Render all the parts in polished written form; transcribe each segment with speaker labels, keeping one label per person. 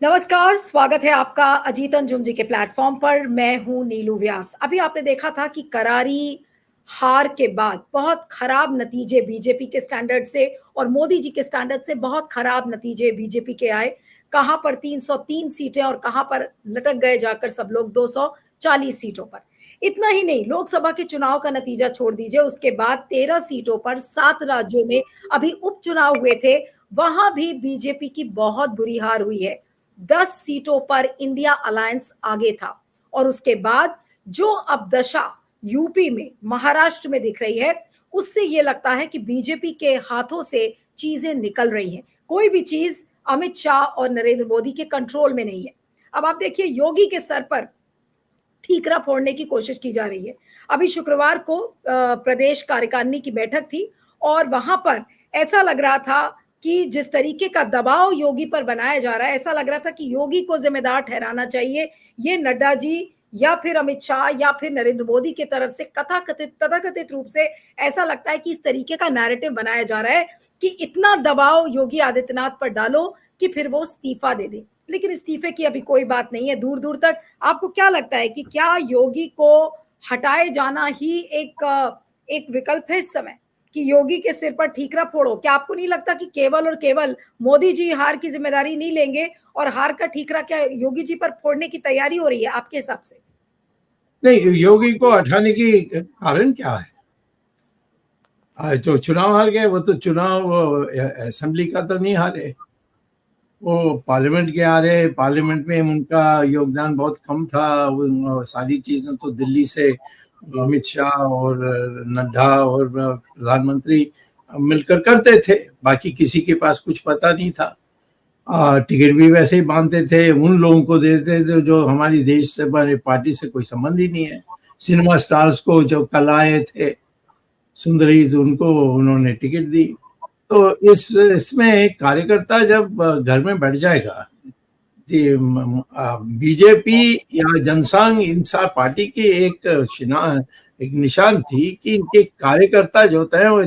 Speaker 1: नमस्कार, स्वागत है आपका अजीत अंजुम जी के प्लेटफॉर्म पर। मैं हूं नीलू व्यास। अभी आपने देखा था कि करारी हार के बाद बहुत खराब नतीजे बीजेपी के स्टैंडर्ड से और मोदी जी के स्टैंडर्ड से बहुत खराब नतीजे बीजेपी के आए। कहां पर 303 सीटें और कहां पर लटक गए जाकर सब लोग 240 सीटों पर। इतना ही नहीं, लोकसभा के चुनाव का नतीजा छोड़ दीजिए, उसके बाद 13 सीटों पर 7 राज्यों में अभी उपचुनाव हुए थे, वहां भी बीजेपी की बहुत बुरी हार हुई है। 10 सीटों पर इंडिया अलायंस आगे था और उसके बाद जो अब दशा यूपी में, महाराष्ट्र में दिख रही है, उससे यह लगता है कि बीजेपी के हाथों से चीजें निकल रही हैं। कोई भी चीज अमित शाह और नरेंद्र मोदी के कंट्रोल में नहीं है। अब आप देखिए, योगी के सर पर ठीकरा फोड़ने की कोशिश की जा रही है। अभी शुक्रवार को प्रदेश कार्यकारिणी की बैठक थी और वहां पर ऐसा लग रहा था कि जिस तरीके का दबाव योगी पर बनाया जा रहा है, ऐसा लग रहा था कि योगी को जिम्मेदार ठहराना चाहिए। ये नड्डा जी या फिर अमित शाह या फिर नरेंद्र मोदी की तरफ से तथाकथित रूप से ऐसा लगता है कि इस तरीके का नैरेटिव बनाया जा रहा है कि इतना दबाव योगी आदित्यनाथ पर डालो कि फिर वो इस्तीफा दे दे। लेकिन इस्तीफे की अभी कोई बात नहीं है दूर दूर तक। आपको क्या लगता है कि क्या योगी को हटाए जाना ही एक विकल्प है इस समय, कि योगी के सिर पर ठीकरा फोड़ो? क्या आपको नहीं लगता कि केवल और केवल मोदी जी हार की जिम्मेदारी नहीं लेंगे और हार का ठीकरा क्या योगी जी पर फोड़ने की तैयारी हो रही है आपके हिसाब से?
Speaker 2: नहीं, योगी को हटाने की कारण क्या है? जो चुनाव हार गए वो तो चुनाव असेंबली का तो नहीं हारे, वो पार्लियामेंट के हारे। पार्लियामेंट में उनका योगदान बहुत कम था। सारी चीजें तो दिल्ली से अमित शाह और नड्डा और प्रधानमंत्री मिलकर करते थे, बाकी किसी के पास कुछ पता नहीं था। टिकट भी वैसे ही बांधते थे, उन लोगों को देते थे जो हमारी देश से, हमारी पार्टी से कोई संबंध ही नहीं है। सिनेमा स्टार्स को जो कल आए थे, सुंदरीज, उनको उन्होंने टिकट दी। तो इसमें एक कार्यकर्ता जब घर में बैठ जाएगा, बीजेपी या जनसंघ, इन सब पार्टी की एक निशान थी कि इनके कार्यकर्ता जो होते हैं वो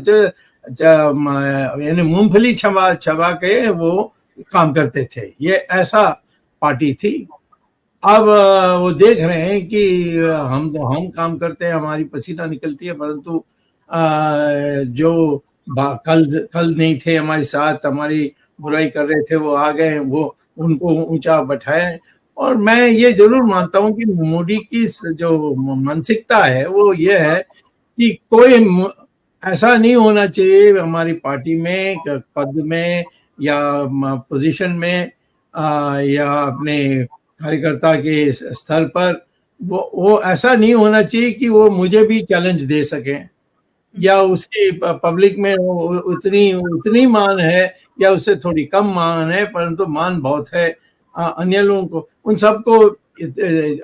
Speaker 2: यानी मूंगफली छबा छबा के वो काम करते थे। ये ऐसा पार्टी थी। अब वो देख रहे हैं कि हम काम करते हैं, हमारी पसीना निकलती है, परंतु जो कल नहीं थे हमारे साथ, हमारी बुराई कर रहे थे, वो आ गए, वो उनको ऊंचा बैठाए। और मैं ये जरूर मानता हूँ कि मोदी की जो मानसिकता है वो ये है कि कोई ऐसा नहीं होना चाहिए हमारी पार्टी में, पद में या पोजीशन में या अपने कार्यकर्ता के स्तर पर, वो ऐसा नहीं होना चाहिए कि वो मुझे भी चैलेंज दे सकें, या उसकी पब्लिक में उतनी मान है या उससे थोड़ी कम मान है, परंतु मान बहुत है अन्य लोगों को। उन सबको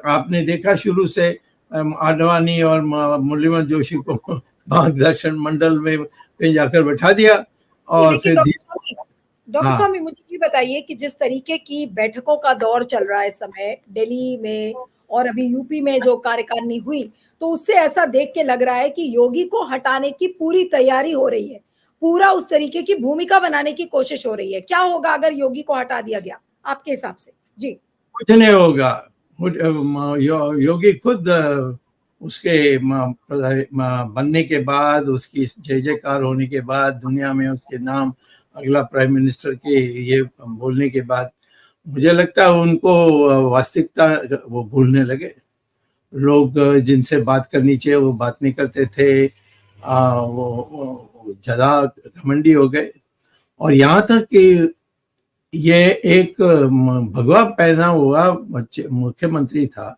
Speaker 2: आपने देखा शुरू से आडवाणी और मुरलीधर जोशी को मार्गदर्शन मंडल में जाकर बैठा दिया और फिर
Speaker 1: डॉक्टर स्वामी, मुझे ये बताइए कि जिस तरीके की बैठकों का दौर चल रहा है इस समय दिल्ली में और अभी यूपी में जो कार्यकारिणी हुई, तो उससे ऐसा देख के लग रहा है कि योगी को हटाने की पूरी तैयारी हो रही है, पूरा उस तरीके की भूमिका बनाने की कोशिश हो रही है। क्या होगा अगर योगी को हटा दिया गया आपके हिसाब से? जी,
Speaker 2: कुछ नहीं होगा। योगी खुद उसके बनने के बाद, उसकी जय जयकार होने के बाद, दुनिया में उसके नाम अगला प्राइम मिनिस्टर के ये बोलने के बाद, मुझे लगता है उनको वास्तविकता वो भूलने लगे। लोग जिनसे बात करनी चाहिए वो बात नहीं करते थे, वो ज्यादा घमंडी हो गए। और यहाँ तक कि ये एक भगवा पहना हुआ मुख्यमंत्री था,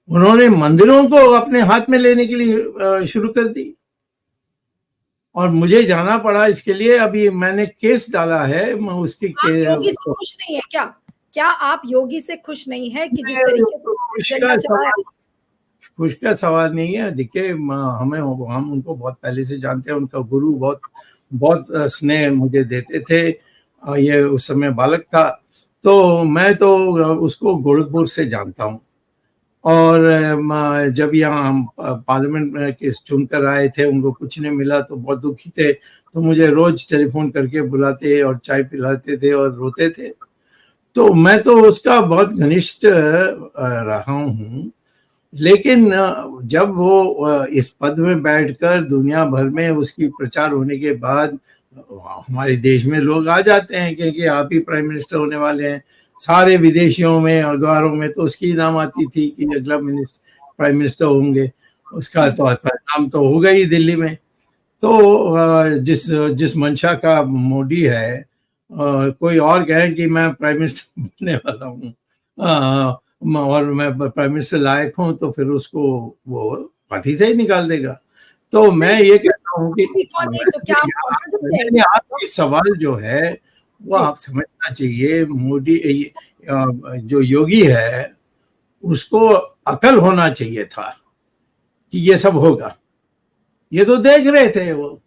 Speaker 2: उन्होंने मंदिरों को अपने हाथ में लेने के लिए शुरू कर दी और मुझे जाना पड़ा इसके लिए। अभी मैंने केस डाला है उसकी।
Speaker 1: योगी से खुश नहीं है क्या? क्या आप योगी से खुश नहीं है कि जिस तरीके
Speaker 2: खुश का सवाल नहीं है। देखिए, हम उनको बहुत पहले से जानते हैं। उनका गुरु बहुत स्नेह मुझे देते थे। ये उस समय बालक था, तो मैं तो उसको गोरखपुर से जानता हूँ। और जब यहाँ हम पार्लियामेंट में केस चुनकर आए थे, उनको कुछ नहीं मिला तो बहुत दुखी थे, तो मुझे रोज टेलीफोन करके बुलाते और चाय पिलाते थे और रोते थे। तो मैं तो उसका बहुत घनिष्ठ रहा हूँ, लेकिन जब वो इस पद में बैठकर दुनिया भर में उसकी प्रचार होने के बाद हमारे देश में लोग आ जाते हैं कि आप ही प्राइम मिनिस्टर होने वाले हैं। सारे विदेशियों में, अखबारों में तो उसकी नाम आती थी कि अगला प्राइम मिनिस्टर होंगे। उसका तो परिणाम तो हो गई दिल्ली में। तो जिस मंशा का मोदी है, कोई और कहे कि मैं प्राइम मिनिस्टर बनने वाला हूँ और मैं प्राइम मिनिस्टर लायक हूँ, तो फिर उसको वो पार्टी से ही निकाल देगा। तो मैं ये कहता हूँ कि आपकी सवाल जो है वो आप समझना चाहिए, मोदी जो योगी है उसको अकल होना चाहिए था कि ये सब होगा। ये तो देख रहे थे वो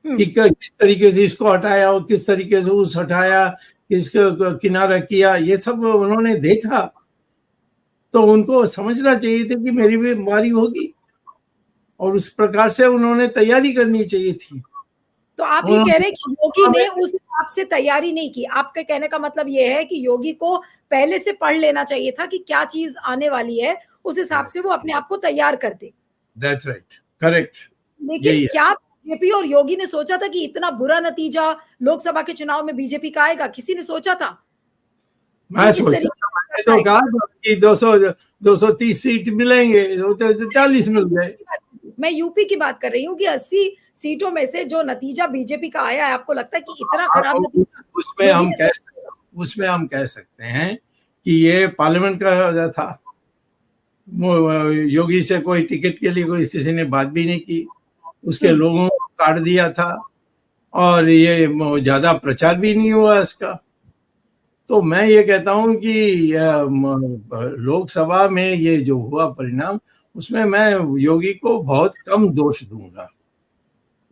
Speaker 2: कि किस तरीके से इसको हटाया और किस तरीके से उस हटाया, किसको किनारा किया, ये सब उन्होंने देखा। तो उनको समझना चाहिए था कि मेरी भी बारी होगी और उस प्रकार से उन्होंने तैयारी करनी चाहिए थी।
Speaker 1: तो आप ये कह रहे हैं कि योगी ने उस हिसाब से तैयारी नहीं की। आपके कहने का मतलब ये है कि योगी को पहले से पढ़ लेना चाहिए था कि क्या चीज आने वाली है, उस हिसाब से वो अपने आप को तैयार कर दे।
Speaker 2: That's right, correct.
Speaker 1: लेकिन क्या बीजेपी और योगी ने सोचा था कि इतना बुरा नतीजा लोकसभा के चुनाव में बीजेपी का आएगा? किसी ने सोचा था?
Speaker 2: मैं सोचा था, मैंने तो कहा कि 230 सीट मिलेंगे, तो 40 मिल गए।
Speaker 1: मैं यूपी की बात कर रही हूँ कि 80 सीटों में से जो नतीजा बीजेपी का आया है, आपको लगता है कि इतना खराब नतीजा?
Speaker 2: उसमें हम कह सकते हैं कि ये पार्लियामेंट का था। योगी से कोई टिकट के लिए कोई किसी ने बात भी नहीं की, उसके लोगों को काट दिया था और ये ज्यादा प्रचार भी नहीं हुआ इसका। तो मैं ये कहता हूँ कि लोकसभा में ये जो हुआ परिणाम, उसमें मैं योगी को बहुत कम दोष दूंगा।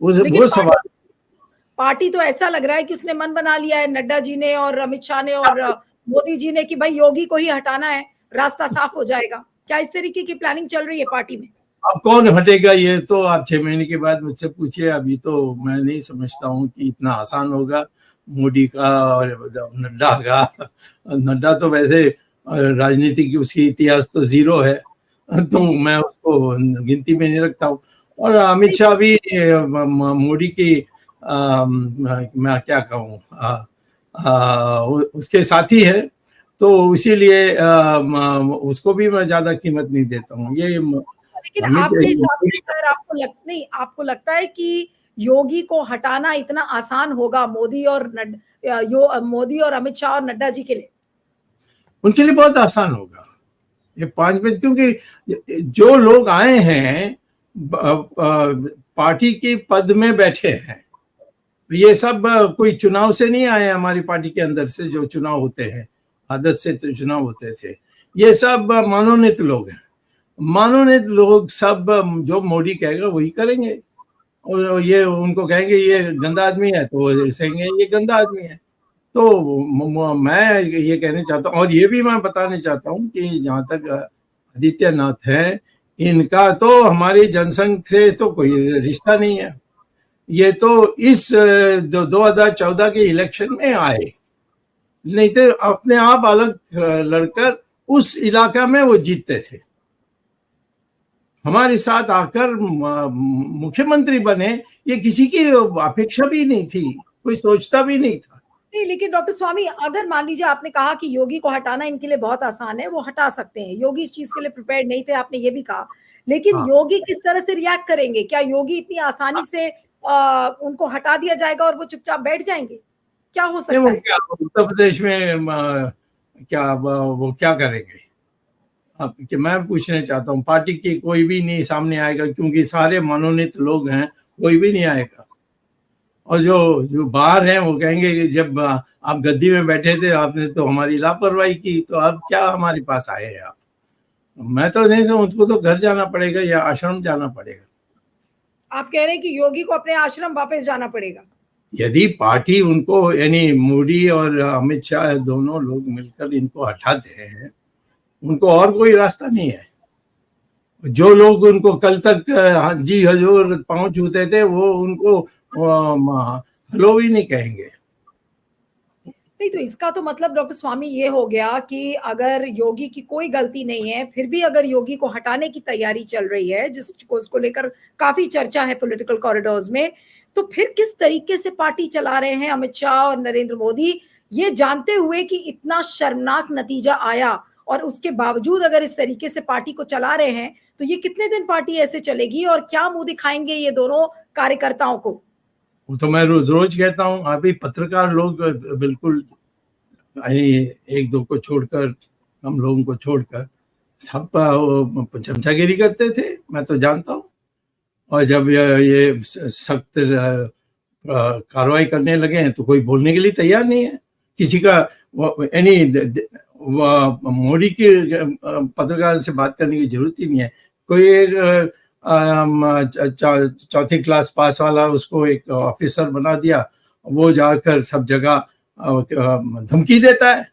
Speaker 2: वो सवाल
Speaker 1: पार्टी तो ऐसा लग रहा है कि उसने मन बना लिया है, नड्डा जी ने और अमित शाह ने और मोदी जी ने, कि भाई योगी को ही हटाना है, रास्ता साफ हो जाएगा। क्या इस तरीके की प्लानिंग चल रही है पार्टी में?
Speaker 2: अब कौन हटेगा ये तो आप 6 महीने के बाद मुझसे पूछिए। अभी तो मैं नहीं समझता हूँ कि इतना आसान होगा मोदी का और नड्डा का। नड्डा तो वैसे राजनीति की उसकी इतिहास तो जीरो है, तो मैं उसको गिनती में नहीं रखता हूँ। और अमित शाह भी मोदी की मैं क्या कहूँ उसके साथी है, तो इसीलिए उसको भी मैं ज्यादा कीमत नहीं देता हूँ। ये
Speaker 1: लेकिन आपके हिसाब से सर आपको लगता है कि योगी को हटाना इतना आसान होगा मोदी और अमित शाह और नड्डा जी के लिए?
Speaker 2: उनके लिए बहुत आसान होगा ये 5 मिनट, क्योंकि जो लोग आए हैं पार्टी के पद में बैठे हैं, ये सब कोई चुनाव से नहीं आए। हमारी पार्टी के अंदर से जो चुनाव होते हैं, आदत से तो चुनाव होते थे, ये सब मनोनीत लोग हैं। मनोनीत लोग सब जो मोदी कहेगा वही करेंगे, और ये उनको कहेंगे ये गंदा आदमी है तो वो कहेंगे ये गंदा आदमी है। तो मैं ये कहना चाहता हूँ, और ये भी मैं बताना चाहता हूँ कि जहाँ तक आदित्यनाथ है, इनका तो हमारी जनसंघ से तो कोई रिश्ता नहीं है। ये तो इस 2014 के इलेक्शन में आए, नहीं तो अपने आप अलग लड़कर उस इलाका में वो जीतते थे। हमारे साथ आकर मुख्यमंत्री बने, ये किसी की अपेक्षा भी नहीं थी, कोई सोचता भी नहीं था।
Speaker 1: नहीं, लेकिन डॉक्टर स्वामी, अगर मान लीजिए आपने कहा कि योगी को हटाना इनके लिए बहुत आसान है, वो हटा सकते हैं, योगी इस चीज के लिए प्रिपेयर्ड नहीं थे, आपने ये भी कहा, लेकिन योगी किस तरह से रिएक्ट करेंगे? क्या योगी इतनी आसानी से उनको हटा दिया जाएगा और वो चुपचाप बैठ जाएंगे? क्या हो सकता है?
Speaker 2: उत्तर प्रदेश में वो क्या करेंगे? कि मैं पूछना चाहता हूँ, पार्टी की कोई भी नहीं सामने आएगा, क्योंकि सारे मनोनीत लोग हैं, कोई भी नहीं आएगा। और जो बाहर हैं वो कहेंगे कि जब आप गद्दी में बैठे थे आपने तो हमारी लापरवाही की, तो अब क्या हमारे पास आए हैं आप? मैं तो नहीं समझ, उनको तो घर जाना पड़ेगा या आश्रम जाना पड़ेगा।
Speaker 1: आप कह रहे हैं कि योगी को अपने आश्रम वापस जाना पड़ेगा?
Speaker 2: यदि पार्टी उनको, यानी मोदी और अमित शाह दोनों लोग मिलकर इनको हटाते हैं, उनको और कोई रास्ता नहीं है। जो लोग उनको कल तक जी हजूर पांव छूते थे, वो उनको हेलो भी नहीं कहेंगे।
Speaker 1: नहीं तो इसका तो मतलब डॉक्टर स्वामी ये हो गया कि अगर योगी की कोई गलती नहीं है, फिर भी अगर योगी को हटाने की तैयारी चल रही है, जिसको उसको लेकर काफी चर्चा है पॉलिटिकल कॉरिडोर्स में, तो फिर किस तरीके से पार्टी चला रहे हैं अमित शाह और नरेंद्र मोदी, ये जानते हुए कि इतना शर्मनाक नतीजा आया और उसके बावजूद अगर इस तरीके से पार्टी को चला रहे हैं, तो ये कितने दिन पार्टी ऐसे चलेगी और क्या मुंह दिखाएंगे ये दोनों कार्यकर्ताओं को?
Speaker 2: वो तो मैं रोज रोज कहता हूँ, अभी पत्रकार लोग बिल्कुल एक दो को छोड़कर, हम लोगों को छोड़कर सब चमचागिरी करते थे, मैं तो जानता हूँ। और जब ये सख्त कार्रवाई करने लगे हैं तो कोई बोलने के लिए तैयार नहीं है। किसी का मोदी के पत्रकार से बात करने की जरूरत ही नहीं है। कोई एक चौथी क्लास पास वाला उसको एक ऑफिसर बना दिया, वो जाकर सब जगह धमकी देता है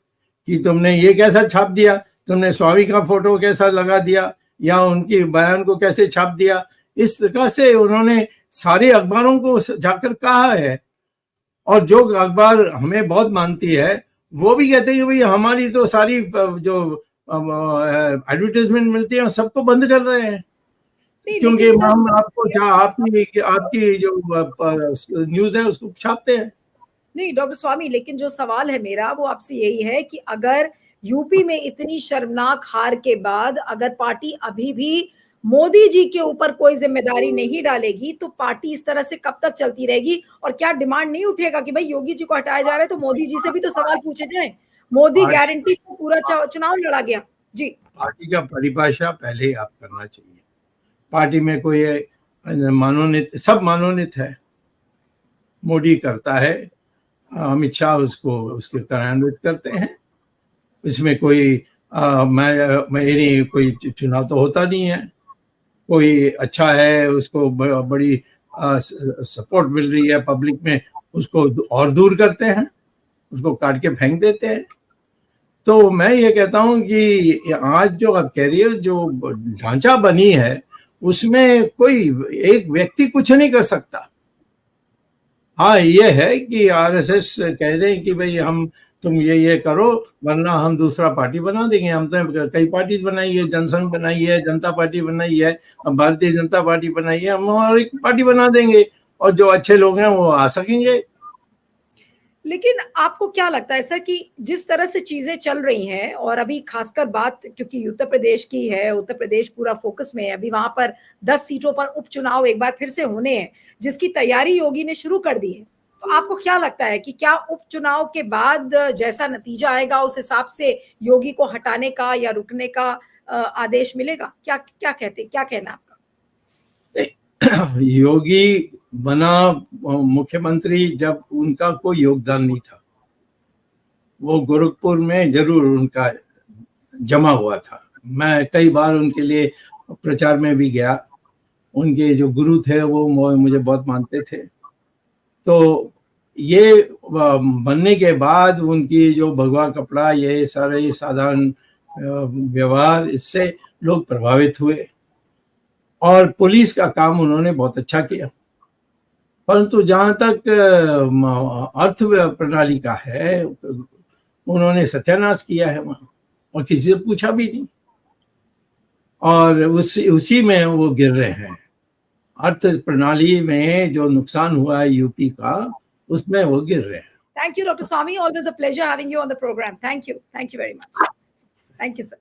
Speaker 2: कि तुमने ये कैसा छाप दिया, तुमने स्वामी का फोटो कैसा लगा दिया, या उनकी बयान को कैसे छाप दिया। इस प्रकार से उन्होंने सारे अखबारों को जाकर कहा है, और जो अखबार हमें बहुत मानती है वो भी कहते हैं कि भाई हमारी तो सारी जो एडवर्टाइजमेंट मिलती है सबको बंद कर रहे हैं, क्योंकि हम आपको आपकी जो न्यूज है उसको छापते हैं।
Speaker 1: नहीं डॉक्टर स्वामी, लेकिन जो सवाल है मेरा वो आपसे यही है कि अगर यूपी में इतनी शर्मनाक हार के बाद अगर पार्टी अभी भी मोदी जी के ऊपर कोई जिम्मेदारी नहीं डालेगी, तो पार्टी इस तरह से कब तक चलती रहेगी? और क्या डिमांड नहीं उठेगा कि भाई योगी जी को हटाया जा रहा है तो मोदी जी से भी तो सवाल पूछे जाए? मोदी गारंटी को पूरा चुनाव लड़ा गया जी।
Speaker 2: पार्टी का परिभाषा पहले आप करना चाहिए। पार्टी में कोई मनोनीत, सब मनोनीत है, मोदी करता है, अमित शाह उसको उसके कार्यान्वित करते हैं। इसमें कोई मेरी कोई चुनाव तो होता नहीं है। कोई अच्छा है, उसको बड़ी सपोर्ट मिल रही है पब्लिक में, उसको और दूर करते हैं, उसको काट के फेंक देते हैं। तो मैं ये कहता हूँ कि आज जो आप कह रही हो, जो ढांचा बनी है उसमें कोई एक व्यक्ति कुछ नहीं कर सकता। हाँ, ये है कि आरएसएस कह दें कि भाई तुम ये करो वरना हम दूसरा पार्टी बना देंगे। हम तो कई पार्टी बनाई है, जनसंघ बनाई है, जनता पार्टी बनाई है, भारतीय जनता पार्टी बनाई है, हम और एक पार्टी बना देंगे और जो अच्छे लोग हैं वो आ सकेंगे।
Speaker 1: लेकिन आपको क्या लगता है सर कि जिस तरह से चीजें चल रही हैं, और अभी खासकर बात क्योंकि उत्तर प्रदेश की है, उत्तर प्रदेश पूरा फोकस में है, अभी वहां पर 10 सीटों पर उपचुनाव एक बार फिर से होने हैं, जिसकी तैयारी योगी ने शुरू कर दी है। तो आपको क्या लगता है कि क्या उपचुनाव के बाद जैसा नतीजा आएगा उस हिसाब से योगी को हटाने का या रुकने का आदेश मिलेगा? क्या क्या कहना आपका?
Speaker 2: योगी बना मुख्यमंत्री जब उनका कोई योगदान नहीं था। वो गोरखपुर में जरूर उनका जमा हुआ था। मैं कई बार उनके लिए प्रचार में भी गया। उनके जो गुरु थे वो मुझे बहुत मानते थे। तो ये बनने के बाद उनकी जो भगवा कपड़ा, ये सारे साधारण व्यवहार, इससे लोग प्रभावित हुए और पुलिस का काम उन्होंने बहुत अच्छा किया। परंतु जहाँ तक अर्थ प्रणाली का है, उन्होंने सत्यानाश किया है वहाँ, और किसी से पूछा भी नहीं, और उसी में वो गिर रहे हैं। अर्थ प्रणाली में जो नुकसान हुआ है यूपी का, उसमें वो गिर रहे हैं।
Speaker 1: Thank you, Dr. Swami. Always a pleasure having you on the program. Thank you. Thank you very much. Thank you, sir.